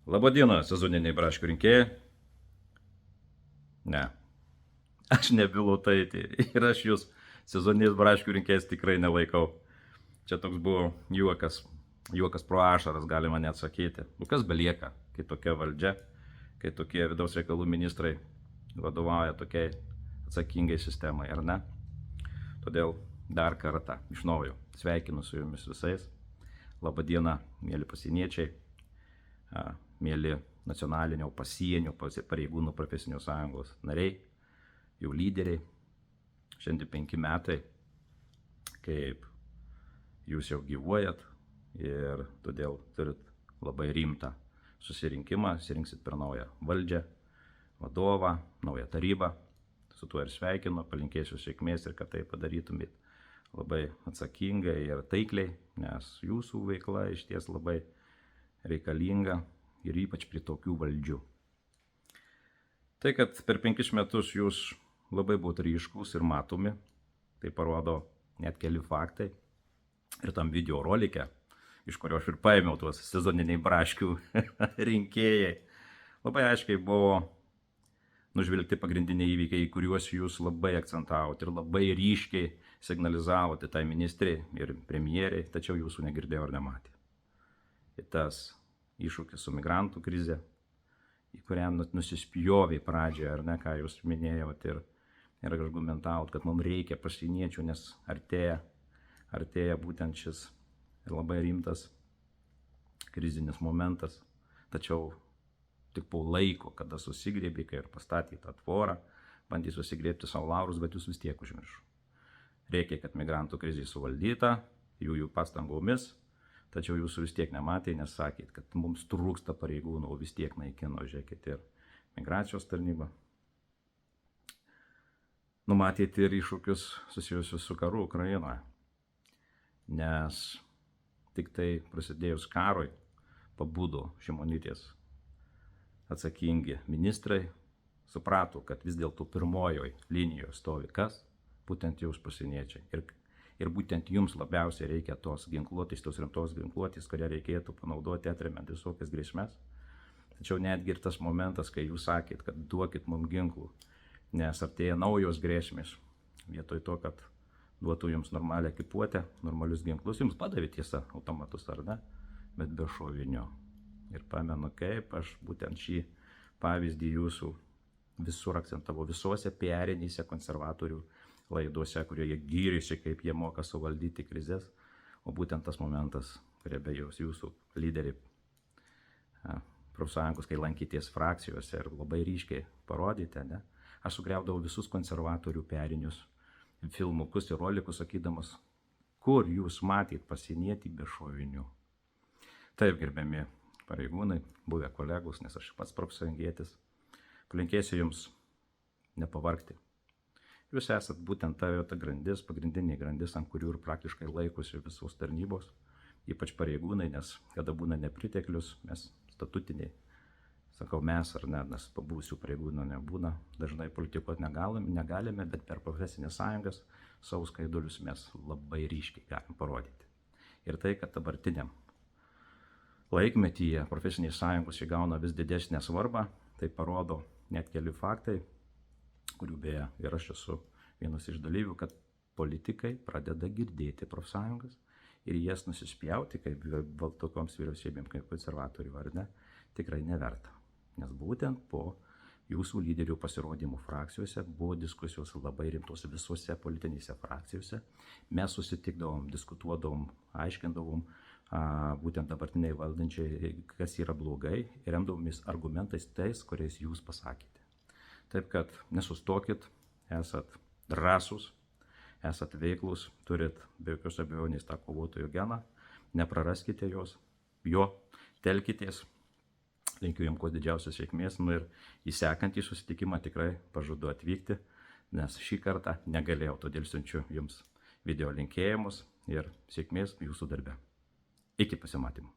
Labadiena, sezoniniai braškių rinkėjai. Ne, aš nebilotaitė ir aš jūs sezoniniais braškių rinkėjais tikrai nelaikau. Čia toks buvo juokas pro ašaras, galima net sakyti. Nu kas belieka, kai tokia valdžia, kai tokie vidaus reikalų ministrai vadovauja tokiai atsakingai sistemai, ar ne? Todėl dar kartą iš naujo sveikinu su jumis visais. Labadiena, mėly pasieniečiai, mėly nacionalinio pasienio pareigūnų profesinio sąjungos nariai, jų lyderiai. Šiandien 5 metai, kaip jūs jau gyvuojat ir todėl turit labai rimtą susirinkimą, surinksit per naują valdžią, vadovą, naują tarybą. Su tuo ir sveikinu, palinkėsiu sėkmės ir kad tai padarytumėt labai atsakingai ir taikliai, nes jūsų veikla iš ties labai reikalinga ir ypač prie tokių valdžių. Tai, kad per 5 metus jūs labai buvot ryškus ir matomi, tai parodo net keli faktai. Ir tam video rolike, iš kurio aš ir paėmiau tuos sezoniniai braškių rinkėjai, labai aiškiai buvo nužvelgti pagrindiniai įvykiai, kuriuos jūs labai akcentavote ir labai ryškiai signalizavote tai ministrei ir premjeriai, tačiau jūsų negirdėjo ar nematė. Ir tas iššūkis su migrantų krize, į kurią nusispjovė pradžioje, ar ne, ką jūs minėjot ir argumentavot, kad mums reikia pasieniečių, nes artėja būtent šis labai rimtas krizinis momentas, tačiau tik po laiko, kada susigrėbė, kai ir pastatė tą tvorą, bandė susigrėbti savo laurus, bet jūs vis tiek užmiršo. Reikia, kad migrantų krizė suvaldyta, jų pastangomis, tačiau jūs vis tiek nematė, nes sakėt, kad mums trūksta pareigūnų, o vis tiek naikino, žiūrėkit, ir migracijos tarnybą. Numatėte ir iššūkius susijusius su karu Ukrainoje, nes tik tai prasidėjus karui pabudo Šimonytės atsakingi ministrai, suprato, kad vis dėlto pirmojoje linijoje stovi kas? Būtent jūs pasieniečiai. Ir būtent jums labiausiai reikia tos ginkluotės, tos rimtos ginkluotės, kurią reikėtų panaudoti atremiant visokias grėsmes. Tačiau netgi ir tas momentas, kai jūs sakėt, kad duokit mums ginklų, nes artėja naujos grėsmės, vietoj to, kad duotų jums normalią ekipuotę, normalius ginklus, jums padavė tiesa automatus ar ne, bet be šovinio. Ir pamenu, kaip aš būtent šį pavyzdį jūsų visur akcentavau, visuose PR-inėse konservatorių laidose, kurie jie gyrėsi, kaip jie moka suvaldyti krizės, o būtent tas momentas, kurie be jūsų lyderiai profsąjungos, kai lankyties frakcijose ir labai ryškiai parodėte, ne? Aš sugriaudavau visus konservatorių PR-inius filmukus ir rolikus, sakydamas, kur jūs matėt pasienietį be šovinių. Taip, gerbiami pareigūnai, buvę kolegos, nes aš pats profsąjungietis, palinkėsiu jums nepavargti. Jūs esat būtent ta grandis, pagrindinė grandis, ant kurių ir praktiškai laikosi visos tarnybos, ypač pareigūnai, nes kada būna nepriteklius, mes statutiniai, sakau mes ar ne, nes pabuvusių pareigūnų nebūna, dažnai politikuoti negalime, bet per profesinės sąjungas savo skaidulius mes labai ryškiai galim parodyti. Ir tai, kad dabartiniam laikmetyje profesinės sąjungos įgauna vis didesnę svarbą, tai parodo net keli faktai, kurių beje ir aš esu vienas iš dalyvių, kad politikai pradeda girdėti profsąjungas ir jas nusispjauti, kaip tokioms vyriausybėms kaip konservatorių ar ne, tikrai neverta. Nes būtent po jūsų lyderių pasirodymų frakcijose buvo diskusijos labai rimtos visose politinėse frakcijose. Mes susitikdavom, diskutuodavom, aiškindavom būtent dabartiniai valdančiai, kas yra blogai, ir remdavomis argumentais tais, kuriais jūs pasakėte. Taip kad nesustokit, esat drąsūs, esat veiklus, turit be jokios abejonės tą kovotojų geną, nepraraskite jo, telkitės, linkiu jums kuo didžiausios sėkmės, ir į sekantį susitikimą tikrai pažadu atvykti, nes šį kartą negalėjau, todėl siunčiu jums video linkėjimus ir sėkmės jūsų darbe. Iki pasimatymų.